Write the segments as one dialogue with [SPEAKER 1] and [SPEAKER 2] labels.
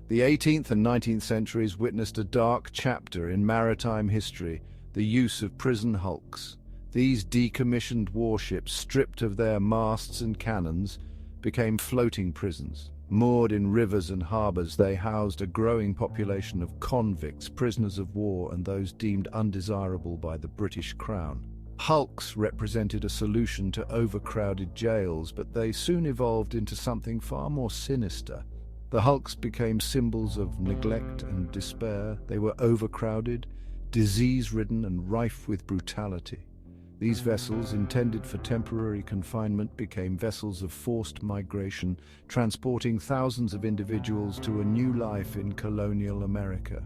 [SPEAKER 1] The 18th and 19th centuries witnessed a dark chapter in maritime history, the use of prison hulks. These decommissioned warships, stripped of their masts and cannons, became floating prisons. Moored in rivers and harbors, they housed a growing population of convicts, prisoners of war, and those deemed undesirable by the British Crown. Hulks represented a solution to overcrowded jails, but they soon evolved into something far more sinister. The hulks became symbols of neglect and despair. They were overcrowded, disease-ridden, and rife with brutality. These vessels, intended for temporary confinement, became vessels of forced migration, transporting thousands of individuals to a new life in colonial America.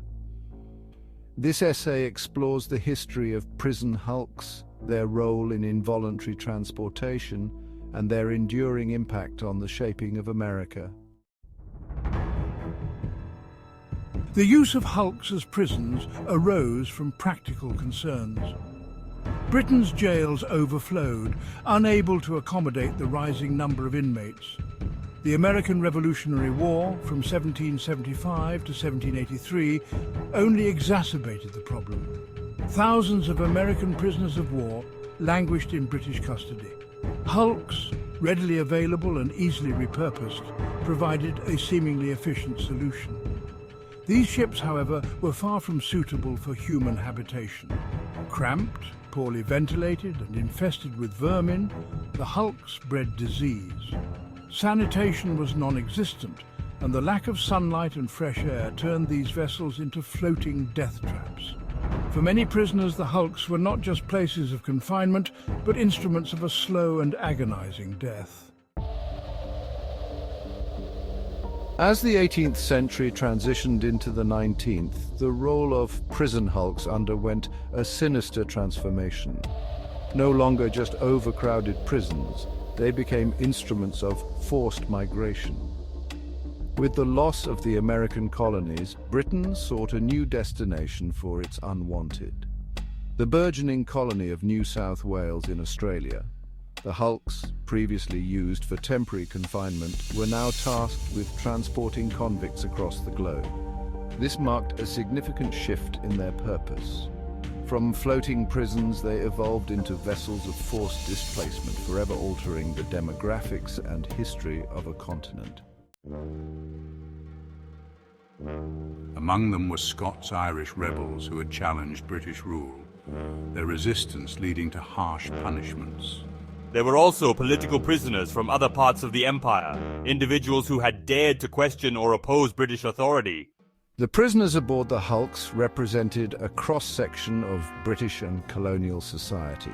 [SPEAKER 1] This essay explores the history of prison hulks, their role in involuntary transportation, and their enduring impact on the shaping of America.
[SPEAKER 2] The use of hulks as prisons arose from practical concerns. Britain's jails overflowed, unable to accommodate the rising number of inmates. The American Revolutionary War, from 1775 to 1783, only exacerbated the problem. Thousands of American prisoners of war languished in British custody. Hulks, readily available and easily repurposed, provided a seemingly efficient solution. These ships, however, were far from suitable for human habitation. Cramped, poorly ventilated, and infested with vermin, the hulks bred disease. Sanitation was non-existent, and the lack of sunlight and fresh air turned these vessels into floating death traps. For many prisoners, the hulks were not just places of confinement, but instruments of a slow and agonizing death.
[SPEAKER 1] As the 18th century transitioned into the 19th, the role of prison hulks underwent a sinister transformation. No longer just overcrowded prisons, they became instruments of forced migration. With the loss of the American colonies, Britain sought a new destination for its unwanted. The burgeoning colony of New South Wales in Australia, the hulks, previously used for temporary confinement, were now tasked with transporting convicts across the globe. This marked a significant shift in their purpose. From floating prisons, they evolved into vessels of forced displacement, forever altering the demographics and history of a continent.
[SPEAKER 3] Among them were Scots-Irish rebels who had challenged British rule, their resistance leading to harsh punishments.
[SPEAKER 4] There were also political prisoners from other parts of the empire, individuals who had dared to question or oppose British authority.
[SPEAKER 1] The prisoners aboard the hulks represented a cross-section of British and colonial society.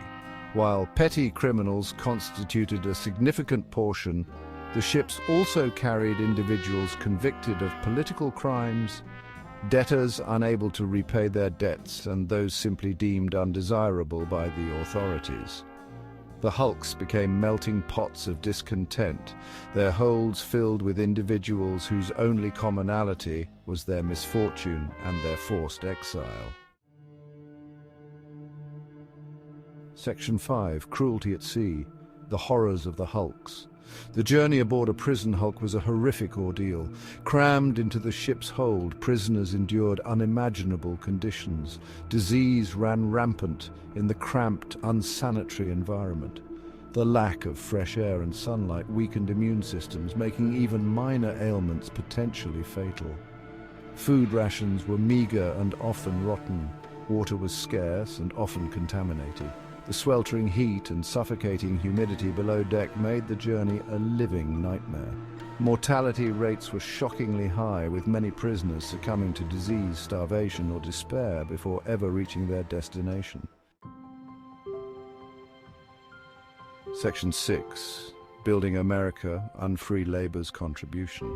[SPEAKER 1] While petty criminals constituted a significant portion, the ships also carried individuals convicted of political crimes, debtors unable to repay their debts, and those simply deemed undesirable by the authorities. The hulks became melting pots of discontent, their holds filled with individuals whose only commonality was their misfortune and their forced exile. Section 5. Cruelty at Sea. The horrors of the hulks. The journey aboard a prison hulk was a horrific ordeal. Crammed into the ship's hold, prisoners endured unimaginable conditions. Disease ran rampant in the cramped, unsanitary environment. The lack of fresh air and sunlight weakened immune systems, making even minor ailments potentially fatal. Food rations were meager and often rotten. Water was scarce and often contaminated. The sweltering heat and suffocating humidity below deck made the journey a living nightmare. Mortality rates were shockingly high, with many prisoners succumbing to disease, starvation, or despair before ever reaching their destination. Section 6. Building America, Unfree Labor's Contribution.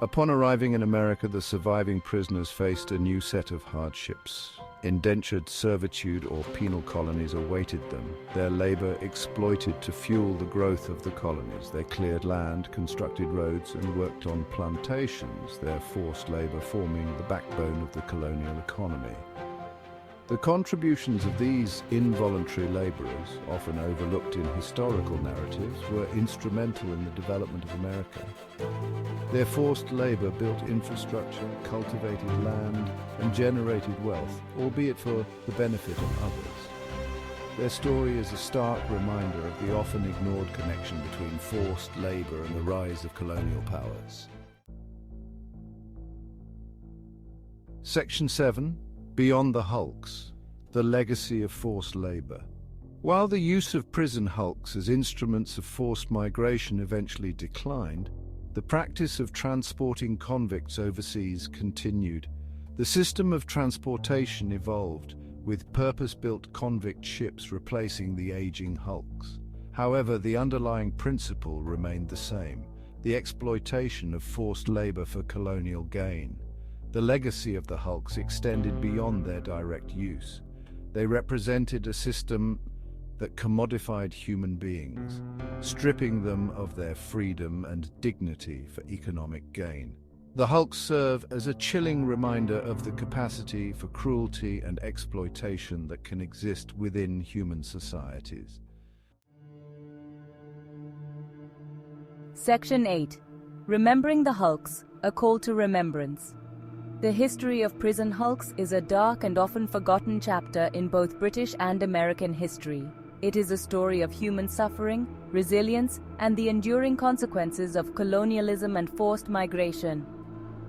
[SPEAKER 1] Upon arriving in America, the surviving prisoners faced a new set of hardships. Indentured servitude or penal colonies awaited them, their labor exploited to fuel the growth of the colonies. They cleared land, constructed roads, and worked on plantations, their forced labor forming the backbone of the colonial economy. The contributions of these involuntary laborers, often overlooked in historical narratives, were instrumental in the development of America. Their forced labor built infrastructure, cultivated land, and generated wealth, albeit for the benefit of others. Their story is a stark reminder of the often ignored connection between forced labor and the rise of colonial powers. Section 7. Beyond the hulks, the legacy of forced labor. While the use of prison hulks as instruments of forced migration eventually declined, the practice of transporting convicts overseas continued. The system of transportation evolved, with purpose-built convict ships replacing the aging hulks. However, the underlying principle remained the same: the exploitation of forced labor for colonial gain. The legacy of the hulks extended beyond their direct use. They represented a system that commodified human beings, stripping them of their freedom and dignity for economic gain. The hulks serve as a chilling reminder of the capacity for cruelty and exploitation that can exist within human societies.
[SPEAKER 5] Section 8. Remembering the hulks, a call to remembrance. The history of prison hulks is a dark and often forgotten chapter in both British and American history. It is a story of human suffering, resilience, and the enduring consequences of colonialism and forced migration.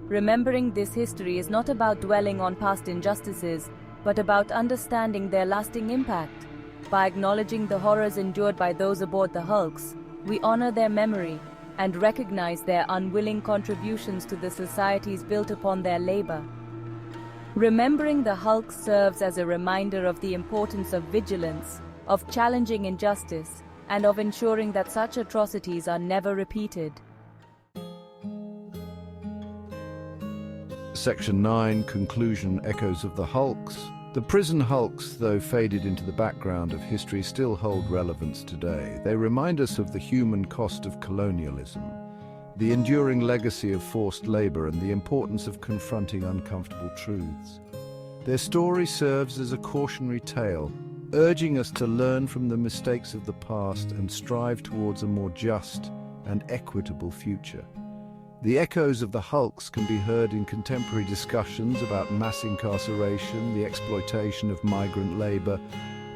[SPEAKER 5] Remembering this history is not about dwelling on past injustices, but about understanding their lasting impact. By acknowledging the horrors endured by those aboard the hulks, we honor their memory and recognize their unwilling contributions to the societies built upon their labor. Remembering the hulks serves as a reminder of the importance of vigilance, of challenging injustice, and of ensuring that such atrocities are never repeated.
[SPEAKER 1] Section 9. Conclusion. Echoes of the hulks. The prison hulks, though faded into the background of history, still hold relevance today. They remind us of the human cost of colonialism, the enduring legacy of forced labor, and the importance of confronting uncomfortable truths. Their story serves as a cautionary tale, urging us to learn from the mistakes of the past and strive towards a more just and equitable future. The echoes of the hulks can be heard in contemporary discussions about mass incarceration, the exploitation of migrant labor,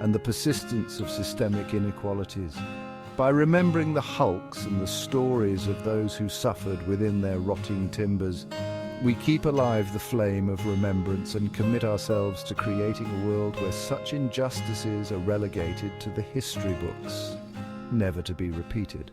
[SPEAKER 1] and the persistence of systemic inequalities. By remembering the hulks and the stories of those who suffered within their rotting timbers, we keep alive the flame of remembrance and commit ourselves to creating a world where such injustices are relegated to the history books, never to be repeated.